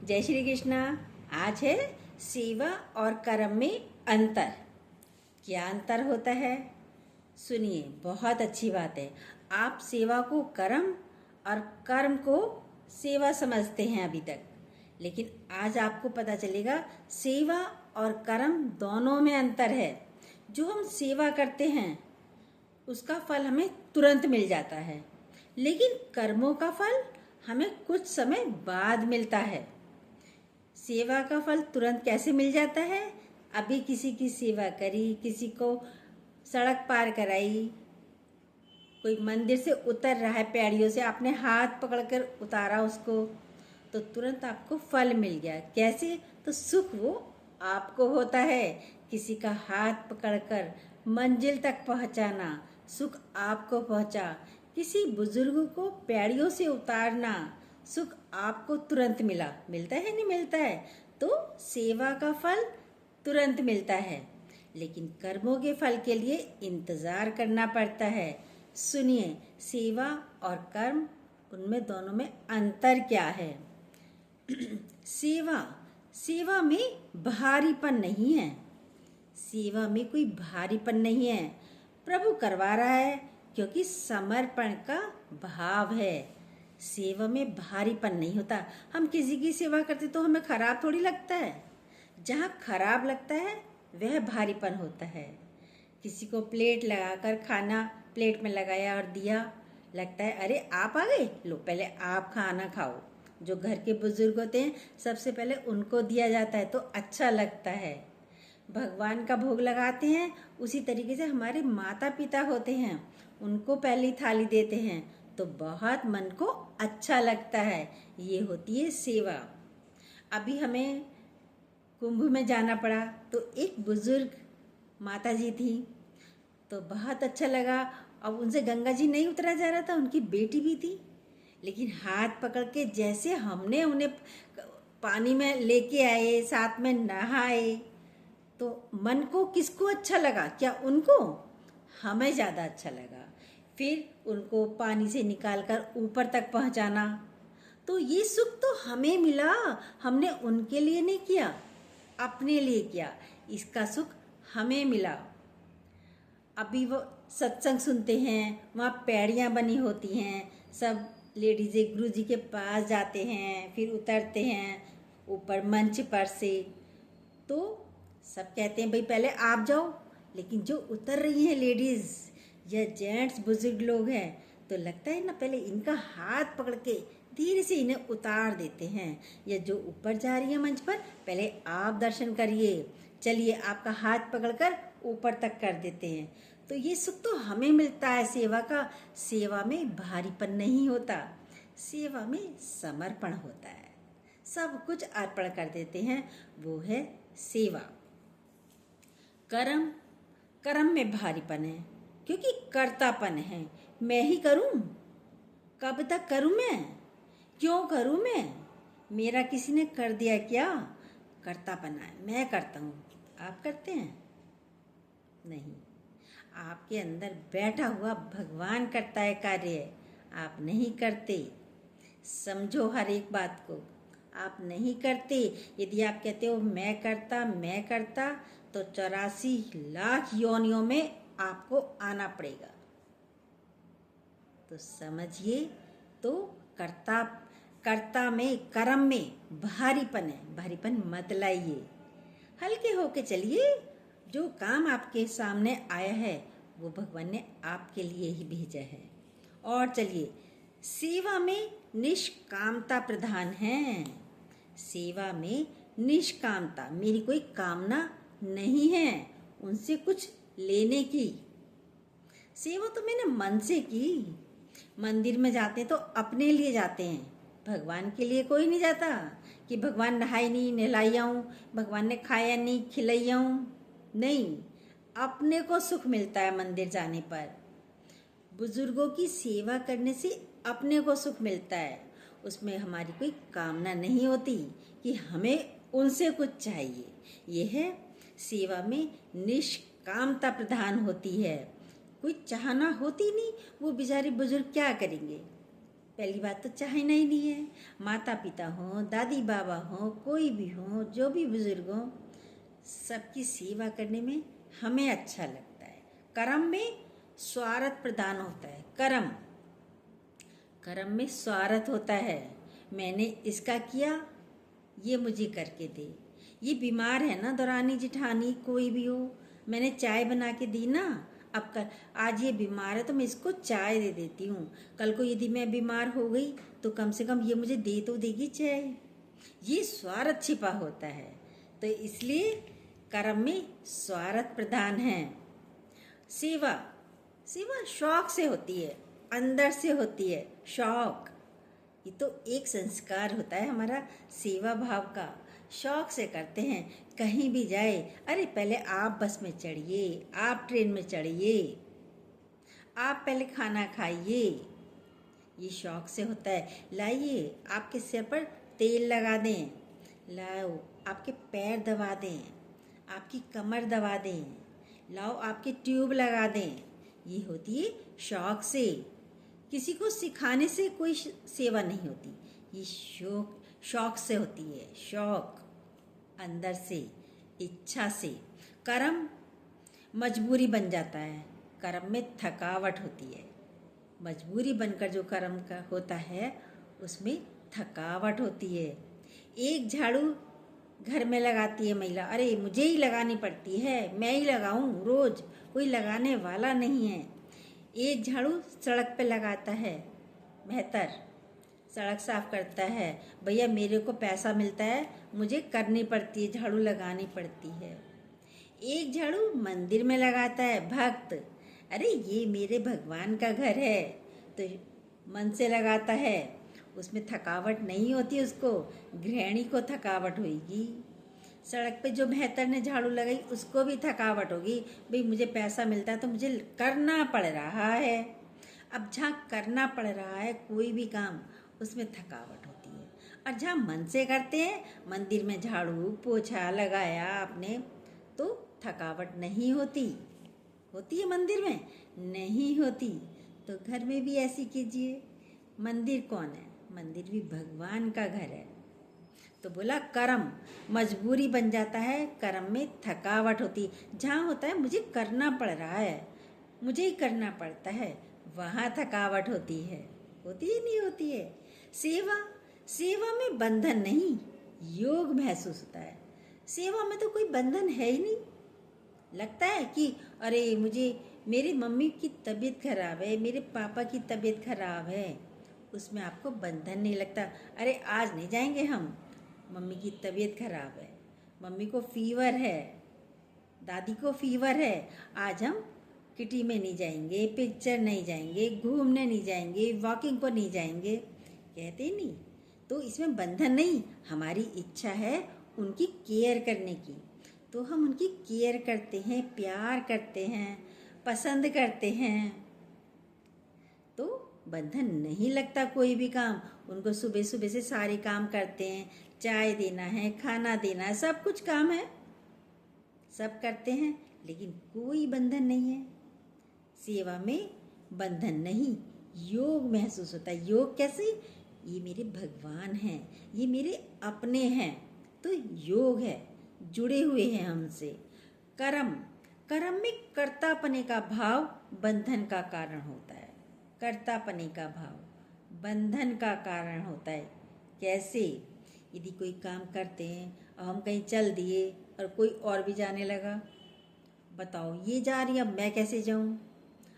जय श्री कृष्णा। आज है सेवा और कर्म में अंतर। क्या अंतर होता है सुनिए, बहुत अच्छी बात है। आप सेवा को कर्म और कर्म को सेवा समझते हैं अभी तक, लेकिन आज आपको पता चलेगा सेवा और कर्म दोनों में अंतर है। जो हम सेवा करते हैं उसका फल हमें तुरंत मिल जाता है, लेकिन कर्मों का फल हमें कुछ समय बाद मिलता है। सेवा का फल तुरंत कैसे मिल जाता है? अभी किसी की सेवा करी, किसी को सड़क पार कराई, कोई मंदिर से उतर रहा है पैड़ियों से, आपने हाथ पकड़कर उतारा उसको, तो तुरंत आपको फल मिल गया। कैसे? तो सुख वो आपको होता है। किसी का हाथ पकड़कर मंजिल तक पहुंचाना, सुख आपको पहुंचा। किसी बुजुर्ग को पैड़ियों से उतारना, सुख आपको तुरंत मिलता है नहीं मिलता है? तो सेवा का फल तुरंत मिलता है, लेकिन कर्मों के फल के लिए इंतजार करना पड़ता है। सुनिए, सेवा और कर्म, उनमें दोनों में अंतर क्या है? सेवा में भारीपन नहीं है। सेवा में कोई भारीपन नहीं है। प्रभु करवा रहा है क्योंकि समर्पण का भाव है। सेवा में भारीपन नहीं होता। हम किसी की सेवा करते तो हमें खराब थोड़ी लगता है। जहाँ खराब लगता है वह भारीपन होता है। किसी को प्लेट लगाकर खाना प्लेट में लगाया और दिया, लगता है अरे आप आ गए, लो पहले आप खाना खाओ। जो घर के बुजुर्ग होते हैं सबसे पहले उनको दिया जाता है तो अच्छा लगता है। भगवान का भोग लगाते हैं, उसी तरीके से हमारे माता पिता होते हैं, उनको पहली थाली देते हैं तो बहुत मन को अच्छा लगता है। ये होती है सेवा। अभी हमें कुंभ में जाना पड़ा तो एक बुजुर्ग माता जी थी, तो बहुत अच्छा लगा। अब उनसे गंगा जी नहीं उतरा जा रहा था, उनकी बेटी भी थी, लेकिन हाथ पकड़ के जैसे हमने उन्हें पानी में लेके आए, साथ में नहाए, तो मन को किसको अच्छा लगा? क्या उनको? हमें ज़्यादा अच्छा लगा। फिर उनको पानी से निकालकर ऊपर तक पहुंचाना, तो ये सुख तो हमें मिला। हमने उनके लिए नहीं किया, अपने लिए किया। इसका सुख हमें मिला। अभी वो सत्संग सुनते हैं, वहाँ पैड़ियाँ बनी होती हैं, सब लेडीज़े गुरु जी के पास जाते हैं, फिर उतरते हैं ऊपर मंच पर से, तो सब कहते हैं भाई पहले आप जाओ, लेकिन जो उतर रही हैं लेडीज़ या जेंट्स बुजुर्ग लोग हैं, तो लगता है ना पहले इनका हाथ पकड़ के धीरे से इन्हें उतार देते हैं। या जो ऊपर जा रही है मंच पर, पहले आप दर्शन करिए, चलिए आपका हाथ पकड़कर ऊपर तक कर देते हैं। तो ये सुख तो हमें मिलता है सेवा का। सेवा में भारीपन नहीं होता, सेवा में समर्पण होता है। सब कुछ अर्पण कर देते हैं, वो है सेवा। कर्म में भारीपन है, क्योंकि कर्तापन है। मैं ही करूं, कब तक करूं मैं, क्यों करूं मैं, मेरा किसी ने कर दिया क्या? कर्तापन है, मैं करता हूं। आप करते हैं? नहीं, आपके अंदर बैठा हुआ भगवान करता है कार्य, आप नहीं करते। समझो हर एक बात को, आप नहीं करते। यदि आप कहते हो मैं करता, तो 84 लाख योनियों में आपको आना पड़ेगा। तो समझिए, तो कर्ता में, कर्म में भारीपन है। भारीपन मत लाइए, हल्के होके चलिए। जो काम आपके सामने आया है वो भगवान ने आपके लिए ही भेजा है। और चलिए, सेवा में निष्कामता प्रधान है। सेवा में निष्कामता, मेरी कोई कामना नहीं है उनसे कुछ लेने की। सेवा तो मैंने मन से की। मंदिर में जाते तो अपने लिए जाते हैं, भगवान के लिए कोई नहीं जाता कि भगवान नहाए नहीं नहलाई आऊँ, भगवान ने खाया नहीं खिलाई आऊँ। नहीं, अपने को सुख मिलता है मंदिर जाने पर। बुजुर्गों की सेवा करने से अपने को सुख मिलता है। उसमें हमारी कोई कामना नहीं होती कि हमें उनसे कुछ चाहिए। यह है, सेवा में निष्कामता प्रधान होती है। कोई चाहना होती नहीं, वो बेचारे बुजुर्ग क्या करेंगे? पहली बात तो चाहना ही नहीं है। माता पिता हों, दादी बाबा हों, कोई भी हो, जो भी बुजुर्ग हों, सबकी सेवा करने में हमें अच्छा लगता है। कर्म में स्वार्थ प्रदान होता है। कर्म में स्वार्थ होता है। मैंने इसका किया, ये मुझे करके दे। ये बीमार है ना दौरानी जिठानी, कोई भी हो, मैंने चाय बना के दी ना, अब कल आज ये बीमार है तो मैं इसको चाय दे देती हूँ, कल को यदि मैं बीमार हो गई तो कम से कम ये मुझे दे तो देगी चाय। ये स्वार्थ छिपा होता है। तो इसलिए कर्म में स्वार्थ प्रधान है। सेवा सेवा शौक से होती है, अंदर से होती है शौक। ये तो एक संस्कार होता है हमारा सेवा भाव का। शौक से करते हैं। कहीं भी जाए, अरे पहले आप बस में चढ़िए, आप ट्रेन में चढ़िए, आप पहले खाना खाइए। ये शौक से होता है। लाइए, आपके सिर पर तेल लगा दें, लाओ आपके पैर दबा दें, आपकी कमर दबा दें, लाओ आपकी ट्यूब लगा दें। ये होती है शौक से। किसी को सिखाने से कोई सेवा नहीं होती। ये शौक से होती है। शौक अंदर से, इच्छा से। कर्म मजबूरी बन जाता है। कर्म में थकावट होती है। मजबूरी बनकर जो कर्म का होता है उसमें थकावट होती है। एक झाड़ू घर में लगाती है महिला, अरे मुझे ही लगानी पड़ती है, मैं ही लगाऊं रोज, कोई लगाने वाला नहीं है। एक झाड़ू सड़क पे लगाता है, बेहतर सड़क साफ करता है, भैया मेरे को पैसा मिलता है, मुझे करनी पड़ती है, झाड़ू लगानी पड़ती है। एक झाड़ू मंदिर में लगाता है भक्त, अरे ये मेरे भगवान का घर है, तो मन से लगाता है, उसमें थकावट नहीं होती उसको। गृहिणी को थकावट होगी। सड़क पे जो बेहतर ने झाड़ू लगाई उसको भी थकावट होगी, भाई मुझे पैसा मिलता है तो मुझे करना पड़ रहा है। अब जहाँ करना पड़ रहा है कोई भी काम, उसमें थकावट होती है। और जहाँ मन से करते हैं, मंदिर में झाड़ू पोछा लगाया आपने, तो थकावट नहीं होती। होती है मंदिर में? नहीं होती। तो घर में भी ऐसी कीजिए। मंदिर कौन है? मंदिर भी भगवान का घर है। तो बोला कर्म मजबूरी बन जाता है, कर्म में थकावट होती। जहाँ होता है मुझे करना पड़ रहा है, मुझे ही करना पड़ता है, वहाँ थकावट होती है। होती ही नहीं होती है। सेवा में बंधन नहीं, योग महसूस होता है। सेवा में तो कोई बंधन है ही नहीं। लगता है कि अरे मुझे, मेरी मम्मी की तबीयत खराब है, मेरे पापा की तबीयत खराब है, उसमें आपको बंधन नहीं लगता। अरे आज नहीं जाएंगे हम, मम्मी की तबीयत खराब है, मम्मी को फीवर है, दादी को फीवर है, आज हम किटी में नहीं जाएंगे, पिक्चर नहीं जाएंगे, घूमने नहीं जाएंगे, वॉकिंग को नहीं जाएंगे, कहते ही नहीं। तो इसमें बंधन नहीं, हमारी इच्छा है उनकी केयर करने की, तो हम उनकी केयर करते हैं, प्यार करते हैं, पसंद करते हैं, तो बंधन नहीं लगता कोई भी काम। उनको सुबह सुबह से सारे काम करते हैं, चाय देना है, खाना देना है, सब कुछ काम है, सब करते हैं, लेकिन कोई बंधन नहीं है। सेवा में बंधन नहीं, योग महसूस होता है। योग कैसे? ये मेरे भगवान हैं, ये मेरे अपने हैं, तो योग है, जुड़े हुए हैं हमसे। कर्म में कर्तापने का भाव बंधन का कारण होता है। कर्तापने का भाव बंधन का कारण होता है। कैसे? यदि कोई काम करते हैं और हम कहीं चल दिए और कोई और भी जाने लगा, बताओ ये जा रही, अब मैं कैसे जाऊं?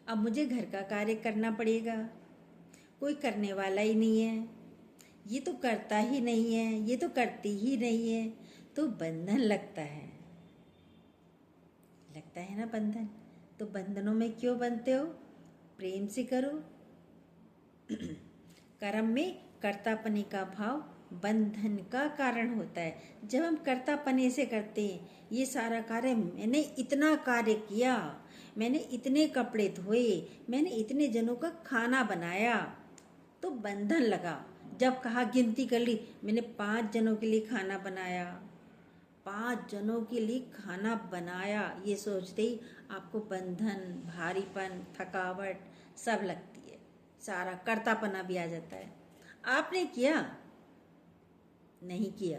अब मुझे घर का कार्य करना पड़ेगा, कोई करने वाला ही नहीं है, ये तो करता ही नहीं है, ये तो करती ही नहीं है, तो बंधन लगता है ना बंधन। तो बंधनों में क्यों बनते हो? प्रेम से करो। कर्म में कर्तापने का भाव बंधन का कारण होता है। जब हम कर्तापने से करते हैं, ये सारा कार्य, मैंने इतना कार्य किया, मैंने इतने कपड़े धोए, मैंने इतने जनों का खाना बनाया, तो बंधन लगा। जब कहा गिनती कर ली, मैंने 5 जनों के लिए खाना बनाया, 5 जनों के लिए खाना बनाया, ये सोचते ही आपको बंधन, भारीपन, थकावट सब लगती है। सारा कर्तापना भी आ जाता है। आपने किया नहीं किया,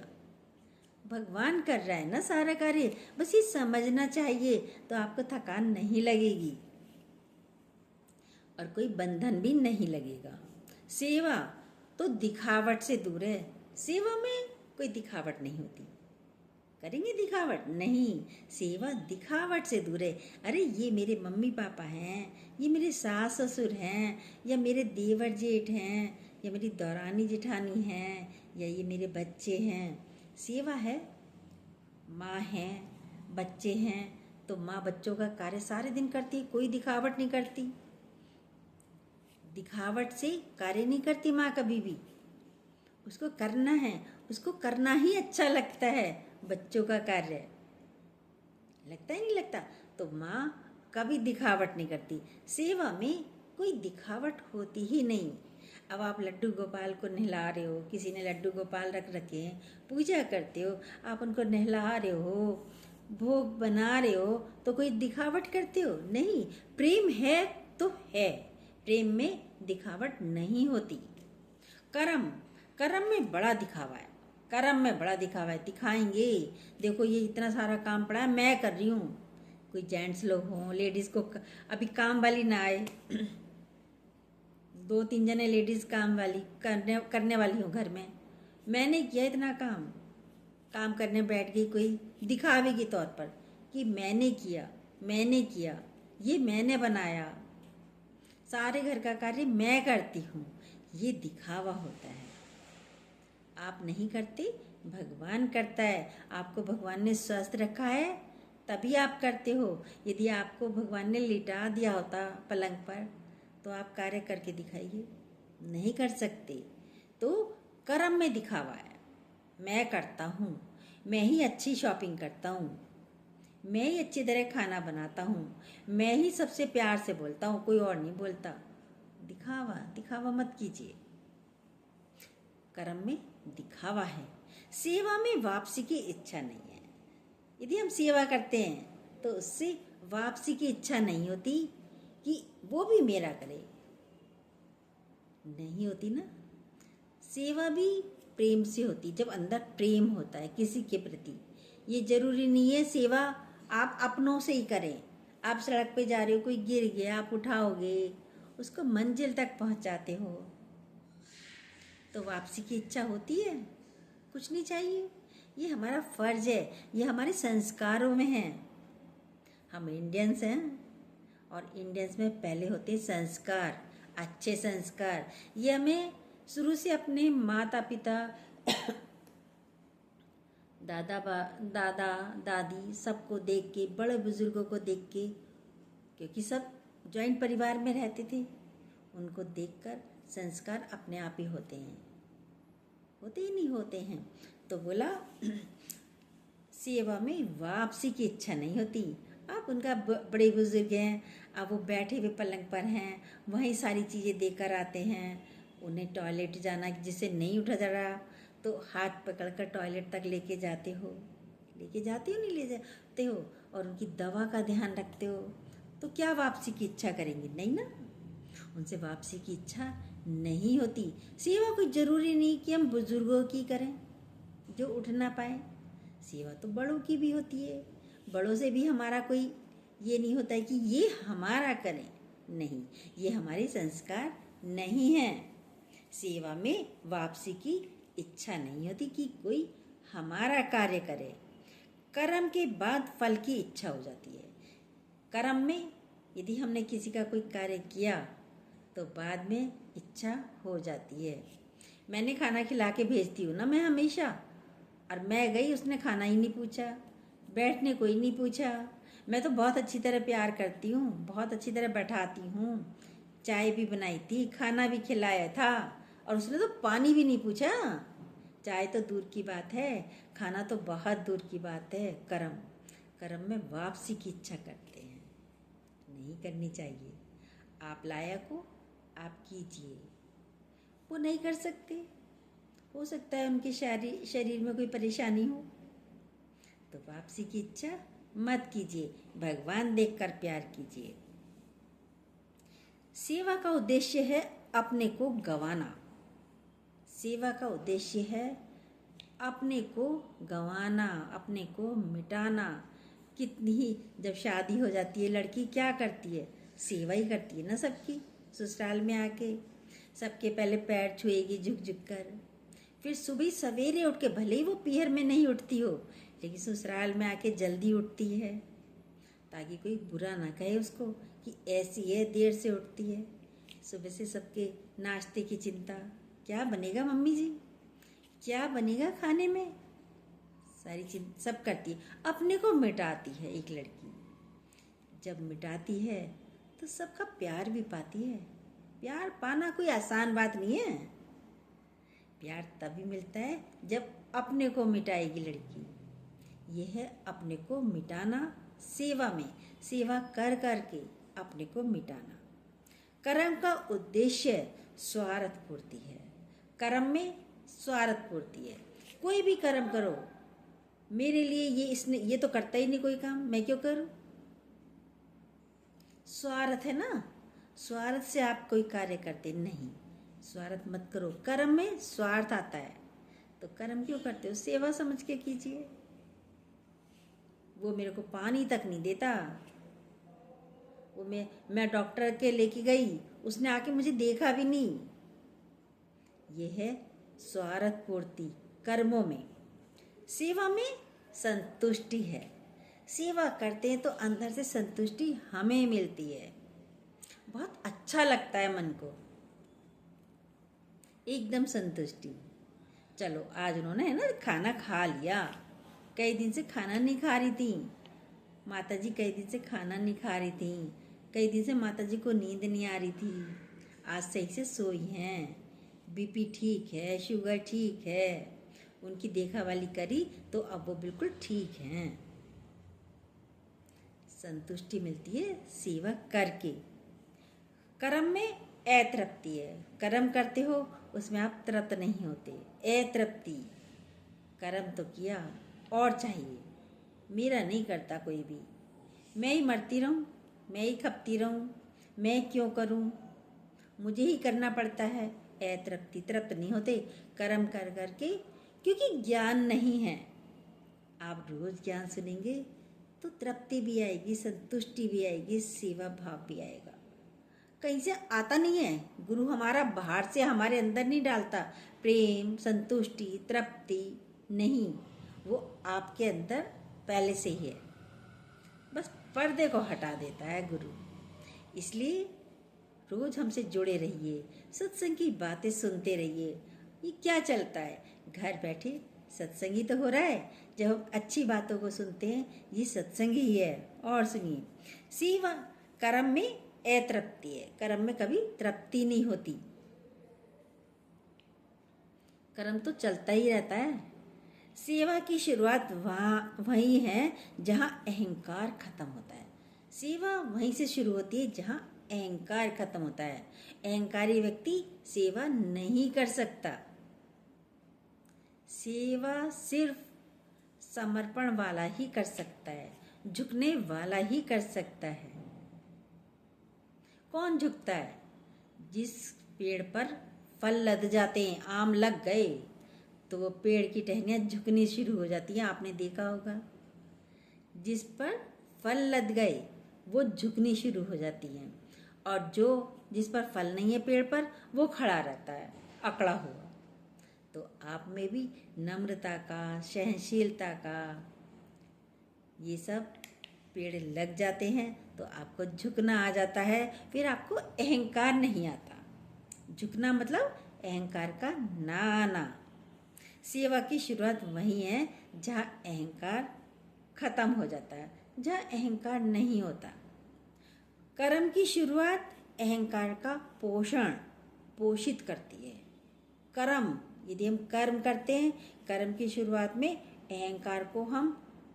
भगवान कर रहा है ना सारा कार्य, बस ये समझना चाहिए तो आपको थकान नहीं लगेगी और कोई बंधन भी नहीं लगेगा। सेवा तो दिखावट से दूर है। सेवा में कोई दिखावट नहीं होती। करेंगे दिखावट? नहीं, सेवा दिखावट से दूर है। अरे ये मेरे मम्मी पापा हैं, ये मेरे सास ससुर हैं, या मेरे देवर जेठ हैं, या मेरी दौरानी जेठानी हैं, या ये मेरे बच्चे हैं। सेवा है, माँ हैं, बच्चे हैं, तो माँ बच्चों का कार्य सारे दिन करती है, कोई दिखावट नहीं करती। दिखावट से कार्य नहीं करती माँ कभी भी। उसको करना है, उसको करना ही अच्छा लगता है। बच्चों का कार्य लगता ही नहीं लगता, तो माँ कभी दिखावट नहीं करती। सेवा में कोई दिखावट होती ही नहीं। अब आप लड्डू गोपाल को नहला रहे हो, किसी ने लड्डू गोपाल रख रखे हैं, पूजा करते हो, आप उनको नहला रहे हो, भोग बना रहे हो, तो कोई दिखावट करते हो? नहीं। प्रेम है तो है, प्रेम में दिखावट नहीं होती। कर्म, कर्म में बड़ा दिखावा है। कर्म में बड़ा दिखावा है, दिखाएंगे। देखो ये इतना सारा काम पड़ा है, मैं कर रही हूँ। कोई जेंट्स लोग हों, लेडीज़ को अभी काम वाली ना आए, 2-3 जने लेडीज़ काम वाली करने वाली हूँ घर में, मैंने किया इतना काम, काम करने बैठ गई कोई दिखावे के तौर पर कि मैंने किया, ये मैंने बनाया, सारे घर का कार्य मैं करती हूँ, ये दिखावा होता है। आप नहीं करते, भगवान करता है। आपको भगवान ने स्वस्थ रखा है तभी आप करते हो। यदि आपको भगवान ने लिटा दिया होता पलंग पर तो आप कार्य करके दिखाइए, नहीं कर सकते। तो कर्म में दिखावा है। मैं करता हूँ, मैं ही अच्छी शॉपिंग करता हूँ, मैं ही अच्छी तरह खाना बनाता हूँ, मैं ही सबसे प्यार से बोलता हूँ, कोई और नहीं बोलता। दिखावा मत कीजिए। कर्म में दिखावा है। सेवा में वापसी की इच्छा नहीं है। यदि हम सेवा करते हैं तो उससे वापसी की इच्छा नहीं होती कि वो भी मेरा करे, नहीं होती ना। सेवा भी प्रेम से होती, जब अंदर प्रेम होता है किसी के प्रति। ये जरूरी नहीं है सेवा आप अपनों से ही करें। आप सड़क पे जा रहे हो, कोई गिर गया, आप उठाओगे, उसको मंजिल तक पहुंचाते हो, तो वापसी की इच्छा होती है? कुछ नहीं चाहिए। ये हमारा फर्ज है, ये हमारे संस्कारों में है। हम इंडियंस हैं और इंडियंस में पहले होते संस्कार, अच्छे संस्कार। ये हमें शुरू से अपने माता पिता दादा दादी सबको देख के, बड़े बुजुर्गों को देख के, क्योंकि सब जॉइंट परिवार में रहते थे, उनको देखकर संस्कार अपने आप ही होते हैं, होते ही नहीं होते हैं। तो बोला सेवा में वापसी की इच्छा नहीं होती। आप उनका बड़े बुजुर्ग हैं, अब वो बैठे हुए पलंग पर हैं, वहीं सारी चीज़ें देकर आते हैं। उन्हें टॉयलेट जाना जिससे नहीं उठा जा रहा तो हाथ पकड़कर टॉयलेट तक लेके जाते हो, नहीं ले जाते हो, और उनकी दवा का ध्यान रखते हो, तो क्या वापसी की इच्छा करेंगे? नहीं ना, उनसे वापसी की इच्छा नहीं होती। सेवा कोई ज़रूरी नहीं कि हम बुजुर्गों की करें जो उठ ना पाए। सेवा तो बड़ों की भी होती है। बड़ों से भी हमारा कोई ये नहीं होता है कि ये हमारा करें, नहीं, ये हमारे संस्कार नहीं है। सेवा में वापसी की इच्छा नहीं होती कि कोई हमारा कार्य करे। कर्म के बाद फल की इच्छा हो जाती है। कर्म में यदि हमने किसी का कोई कार्य किया तो बाद में इच्छा हो जाती है। मैंने खाना खिला के भेजती हूँ ना मैं हमेशा, और मैं गई, उसने खाना ही नहीं पूछा, बैठने को ही नहीं पूछा। मैं तो बहुत अच्छी तरह प्यार करती हूँ, बहुत अच्छी तरह बैठाती हूँ, चाय भी बनाई थी, खाना भी खिलाया था, और उसने तो पानी भी नहीं पूछा। चाय तो दूर की बात है, खाना तो बहुत दूर की बात है। कर्म में वापसी की इच्छा करते हैं, नहीं करनी चाहिए। आप लायक हो, आप कीजिए। वो नहीं कर सकते, हो सकता है उनके शरीर में कोई परेशानी हो, तो वापसी की इच्छा मत कीजिए, भगवान देखकर प्यार कीजिए। सेवा का उद्देश्य है अपने को गंवाना। सेवा का उद्देश्य है अपने को गंवाना, अपने को मिटाना। कितनी ही जब शादी हो जाती है लड़की क्या करती है? सेवा ही करती है ना सबकी। ससुराल में आके सबके पहले पैर छुएगी झुक झुक कर, फिर सुबह सवेरे उठ के, भले ही वो पीहर में नहीं उठती हो, लेकिन ससुराल में आके जल्दी उठती है ताकि कोई बुरा ना कहे उसको कि ऐसी है, देर से उठती है। सुबह से सबके नाश्ते की चिंता, क्या बनेगा मम्मी जी, क्या बनेगा खाने में, सारी चिंता सब करती है। अपने को मिटाती है एक लड़की। जब मिटाती है तो सबका प्यार भी पाती है। प्यार पाना कोई आसान बात नहीं है। प्यार तभी मिलता है जब अपने को मिटाएगी लड़की। यह है अपने को मिटाना सेवा में, सेवा कर कर के अपने को मिटाना। कर्म का उद्देश्य स्वार्थ पूर्ति है। कर्म में स्वार्थ पूर्ति है। कोई भी कर्म करो, मेरे लिए ये तो करता ही नहीं कोई काम, मैं क्यों करूं? स्वार्थ है ना, स्वार्थ से आप कोई कार्य करते नहीं। स्वार्थ मत करो। कर्म में स्वार्थ आता है तो कर्म क्यों करते हो? सेवा समझ के कीजिए। वो मेरे को पानी तक नहीं देता, वो मैं डॉक्टर के लेके गई, उसने आके मुझे देखा भी नहीं। ये है स्वार्थ पूर्ति कर्मों में। सेवा में संतुष्टि है। सेवा करते हैं तो अंदर से संतुष्टि हमें मिलती है। बहुत अच्छा लगता है मन को, एकदम संतुष्टि। चलो आज उन्होंने है ना खाना खा लिया, कई दिन से खाना नहीं खा रही थी माता जी, कई दिन से खाना नहीं खा रही थी, कई दिन से माता जी को नींद नहीं आ रही थी, आज सही से सोई हैं, बीपी ठीक है, शुगर ठीक है, उनकी देखा वाली करी तो अब वो बिल्कुल ठीक हैं। संतुष्टि मिलती है सेवा करके। कर्म में अतृप्ति है। कर्म करते हो उसमें आप तृप्त नहीं होते, अतृप्ति। कर्म तो किया और चाहिए, मेरा नहीं करता कोई भी, मैं ही मरती रहूं, मैं ही खपती रहूं, मैं क्यों करूं, मुझे ही करना पड़ता है। अतृप्ति, तृप्त नहीं होते कर्म कर करके, क्योंकि ज्ञान नहीं है। आप रोज ज्ञान सुनेंगे तो तृप्ति भी आएगी, संतुष्टि भी आएगी, सेवा भाव भी आएगा। कहीं से आता नहीं है, गुरु हमारा बाहर से हमारे अंदर नहीं डालता। प्रेम, संतुष्टि, तृप्ति नहीं, वो आपके अंदर पहले से ही है, बस पर्दे को हटा देता है गुरु। इसलिए रोज हमसे जुड़े रहिए, सत्संग की बातें सुनते रहिए। ये क्या चलता है, घर बैठे सत्संग ही तो हो रहा है। जब हम अच्छी बातों को सुनते हैं, ये सत्संग ही है। और सुनिए, सेवा कर्म में अतृप्ति है। कर्म में कभी तृप्ति नहीं होती, कर्म तो चलता ही रहता है। सेवा की शुरुआत वहीं है जहाँ अहंकार खत्म होता है। सेवा वहीं से शुरू होती है जहाँ अहंकार खत्म होता है। अहंकारी व्यक्ति सेवा नहीं कर सकता। सेवा सिर्फ समर्पण वाला ही कर सकता है, झुकने वाला ही कर सकता है। कौन झुकता है? जिस पेड़ पर फल लद जाते हैं, आम लग गए तो वो पेड़ की टहनियाँ झुकनी शुरू हो जाती हैं, आपने देखा होगा। जिस पर फल लद गए वो झुकनी शुरू हो जाती हैं, और जिस पर फल नहीं है पेड़ पर, वो खड़ा रहता है अकड़ा हुआ। तो आप में भी नम्रता का, सहनशीलता का, ये सब पेड़ लग जाते हैं तो आपको झुकना आ जाता है। फिर आपको अहंकार नहीं आता। झुकना मतलब अहंकार का ना आना। सेवा की शुरुआत वहीं है जहाँ अहंकार खत्म हो जाता है, जहाँ अहंकार नहीं होता। कर्म की शुरुआत अहंकार का पोषित करती है। कर्म, यदि हम कर्म करते हैं, कर्म की शुरुआत में अहंकार को हम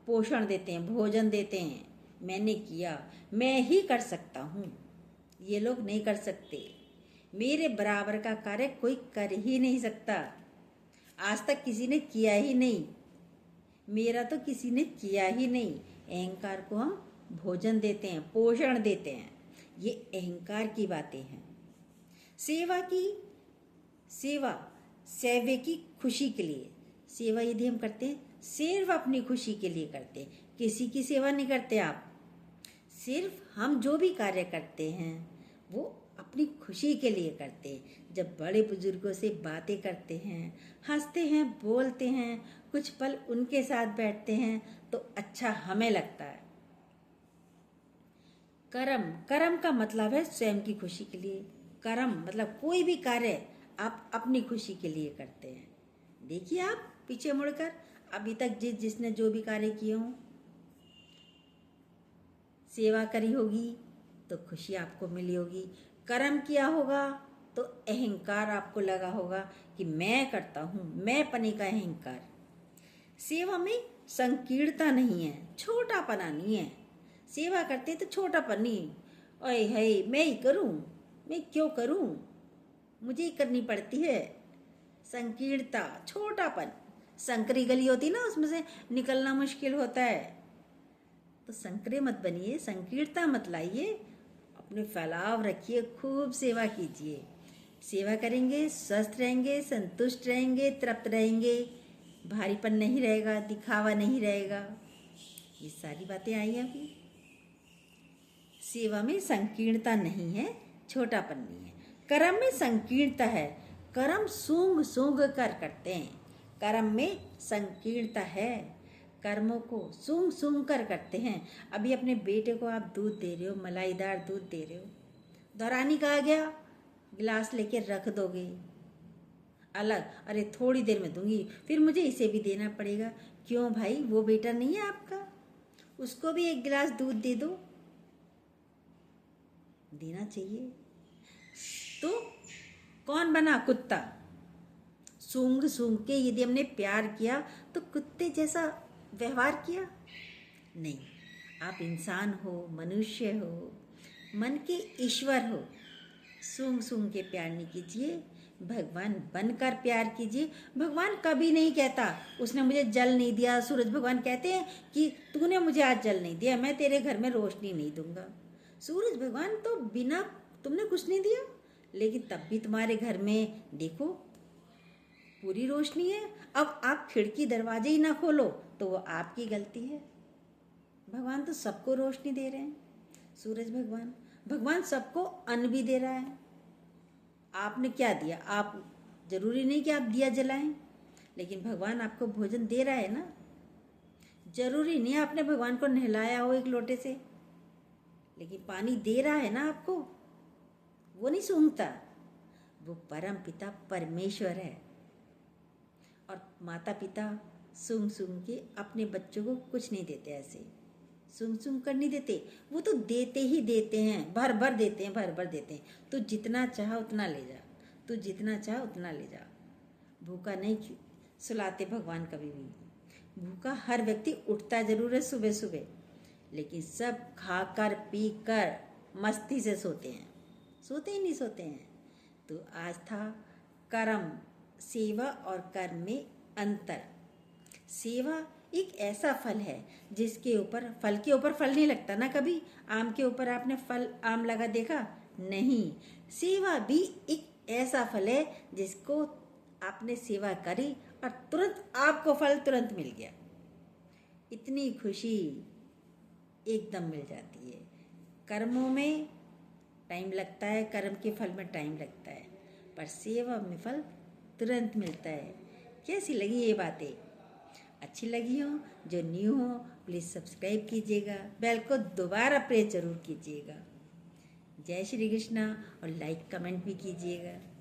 पोषण देते हैं, भोजन देते हैं। मैंने किया, मैं ही कर सकता हूँ, ये लोग नहीं कर सकते, मेरे बराबर का कार्य कोई कर ही नहीं सकता, आज तक किसी ने किया ही नहीं, मेरा तो किसी ने किया ही नहीं। अहंकार को हम भोजन देते हैं, पोषण देते हैं। ये अहंकार की बातें हैं। सेवा सेवे की खुशी के लिए। सेवा यदि हम करते हैं सिर्फ अपनी खुशी के लिए करते हैं, किसी की सेवा नहीं करते आप। सिर्फ हम जो भी कार्य करते हैं वो अपनी खुशी के लिए करते हैं। जब बड़े बुजुर्गों से बातें करते हैं, हंसते हैं, बोलते हैं, कुछ पल उनके साथ बैठते हैं तो अच्छा हमें लगता है। कर्म का मतलब है स्वयं की खुशी के लिए। कर्म मतलब कोई भी कार्य आप अपनी खुशी के लिए करते हैं। देखिए आप पीछे मुड़कर, अभी तक जिसने जो भी कार्य किए हों, सेवा करी होगी तो खुशी आपको मिली होगी। कर्म किया होगा तो अहंकार आपको लगा होगा कि मैं करता हूँ, मैं पने का अहंकार। सेवा में संकीर्णता नहीं है, छोटापना नहीं है। सेवा करते तो छोटापन नहीं, ओए है मैं ही करूँ, मैं क्यों करूँ, मुझे ही करनी पड़ती है। संकीर्णता, छोटापन, संकरी गली होती ना, उसमें से निकलना मुश्किल होता है। तो संकरे मत बनिए, संकीर्णता मत लाइए, अपने फैलाव रखिए, खूब सेवा कीजिए। सेवा करेंगे स्वस्थ रहेंगे, संतुष्ट रहेंगे, तृप्त रहेंगे, भारीपन नहीं रहेगा, दिखावा नहीं रहेगा। ये सारी बातें आई हैं अभी। सेवा में संकीर्णता नहीं है, छोटापन नहीं है। कर्म में संकीर्णता है, कर्म सूंघ सूंघ कर करते हैं। कर्म में संकीर्णता है, कर्मों को सूंघ सूंघ कर करते हैं। अभी अपने बेटे को आप दूध दे रहे हो, मलाईदार दूध दे रहे हो, दौरानी का आ गया, गिलास लेके रख दोगे अलग, अरे थोड़ी देर में दूंगी, फिर मुझे इसे भी देना पड़ेगा। क्यों भाई, वो बेटा नहीं है आपका, उसको भी एक गिलास दूध दे दो। देना चाहिए। तो कौन बना कुत्ता? सूंघ सूंघ के यदि हमने प्यार किया तो कुत्ते जैसा व्यवहार किया? नहीं, आप इंसान हो, मनुष्य हो, मन के ईश्वर हो। सूंघ सूंघ के प्यार नहीं कीजिए, भगवान बनकर प्यार कीजिए। भगवान कभी नहीं कहता उसने मुझे जल नहीं दिया। सूरज भगवान कहते हैं कि तूने मुझे आज जल नहीं दिया, मैं तेरे घर में रोशनी नहीं दूंगा। सूरज भगवान तो बिना तुमने कुछ नहीं दिया, लेकिन तब भी तुम्हारे घर में देखो पूरी रोशनी है। अब आप खिड़की दरवाजे ही ना खोलो तो वो आपकी गलती है। भगवान तो सबको रोशनी दे रहे हैं। सूरज भगवान सबको अन्न भी दे रहा है। आपने क्या दिया? आप जरूरी नहीं कि आप दिया जलाएं, लेकिन भगवान आपको भोजन दे रहा है ना। जरूरी नहीं आपने भगवान को नहलाया हो एक लोटे से, लेकिन पानी दे रहा है ना आपको। वो नहीं सूंघता, वो परम पिता परमेश्वर है। और माता पिता सूंघ सूंघ के अपने बच्चों को कुछ नहीं देते, ऐसे सूंघ सूंघ कर नहीं देते। वो तो देते ही देते हैं, भर भर देते हैं, भर भर देते हैं। तो जितना चाह उतना ले जा, तो जितना चाह उतना ले जा। भूखा नहीं सुलाते भगवान कभी भी। भूखा हर व्यक्ति उठता जरूर है सुबह सुबह, लेकिन सब खाकर पी कर मस्ती से सोते हैं, सोते ही नहीं सोते हैं। तो आज था कर्म, सेवा और कर्म में अंतर। सेवा एक ऐसा फल है जिसके ऊपर, फल के ऊपर फल नहीं लगता ना कभी। आम के ऊपर आपने फल आम लगा देखा? नहीं। सेवा भी एक ऐसा फल है जिसको आपने सेवा करी और तुरंत आपको फल तुरंत मिल गया। इतनी खुशी एकदम मिल जाती है। कर्मों में टाइम लगता है, कर्म के फल में टाइम लगता है, पर सेवा में फल तुरंत मिलता है। कैसी लगी ये बातें? अच्छी लगी हो, जो न्यू हो प्लीज़ सब्सक्राइब कीजिएगा, बेल को दोबारा प्रेस जरूर कीजिएगा। जय श्री कृष्णा, और लाइक कमेंट भी कीजिएगा।